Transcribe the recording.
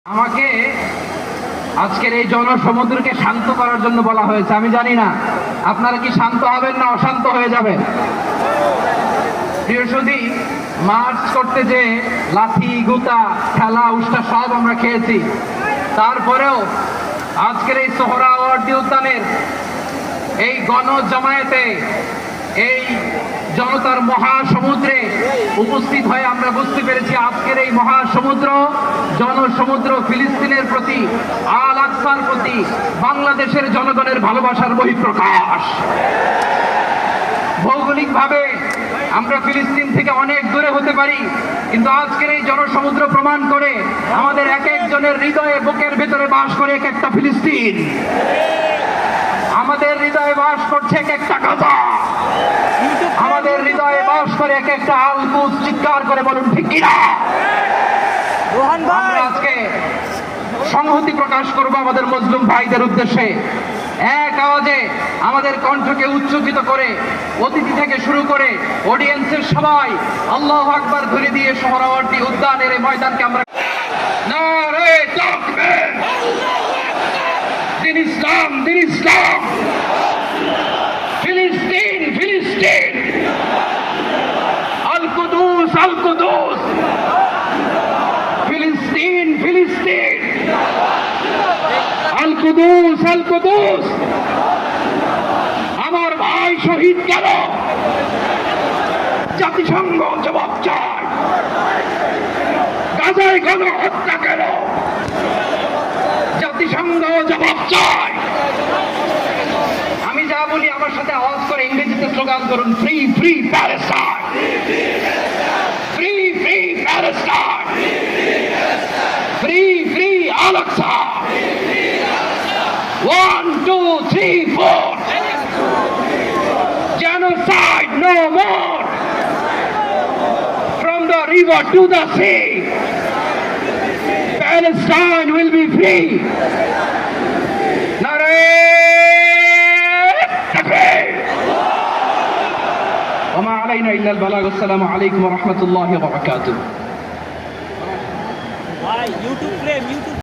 আমাকে আজকের এই জনসমুদ্রকে শান্ত করার জন্য বলা হয়েছে। আমি জানি না আপনারা কি শান্ত হবেন না অশান্ত হয়ে যাবেন। প্রিয় সুধী, মার্চ করতে যে লাঠি গুতা খেলা উষ্টা সব আমরা খেয়েছি, তারপরেও আজকের এই সোহরাওয়ার্দী উদ্যানের এই গণজমায়েতে এই জনতার মহাসমুদ্রে উপস্থিত হয়ে আমরা বুঝতে পেরেছি আজকের এই মহাসমুদ্র জনসমুদ্র ফিলিস্তিনের প্রতি, আল আকসার প্রতি বাংলাদেশের জনগণের ভালোবাসার বহিঃপ্রকাশ। ভৌগোলিকভাবে আমরা ফিলিস্তিন থেকে অনেক দূরে হতে পারি, কিন্তু আজকের এই জনসমুদ্র প্রমাণ করে আমাদের এক একজনের হৃদয়ে বুকের ভেতরে বাস করে এক একটা ফিলিস্তিন। আমাদের হৃদয়ে বাস করছে এক একটা গাজা, আমাদের হৃদয়ে বাস করে এক একটা আল-কুদস। চিৎকার করে বলুন ঠিক কিনা। আমরা আজকে সংহতি প্রকাশ করব আমাদের মুসলিম ভাইদের উদ্দেশ্যে। এক আওয়াজে আমাদের কণ্ঠকে উচ্চকিত করে অতিথি থেকে শুরু করে অডিয়েন্সের সবাই আল্লাহু আকবার ধরে দিয়ে সোহরাওয়ার্দী উদ্যানের এই ময়দানকে আমরা নারে তাকবীর, দিন ইসলাম, দিন ইসলাম, ফিলিস্তিন, ফিলিস্তিন, আল কুদুস, আল কুদুস, ফিলিস্তিন, ফিলিস্তিন, আল কুদুস, আল কুদুস। আমার ভাই শহীদ কেন? জাতিসংঘ জবাব চায়। গাজায় গণহত্যা কেন? জাতিসংঘ জবাব চায়। আমি যা বলি আমার সাথে আওয়াজ করে ইংরেজিতে স্লোগান করুন, free free Palestine, free free Palestine, free free Al Aqsa. 1 2 3 4, genocide no more, from the river to the sea, Palestine will be free. Nare takbir. Wa ma alayna illa al-balagh. Assalamu alaykum wa rahmatullahi wa barakatuh. YouTube frame, YouTube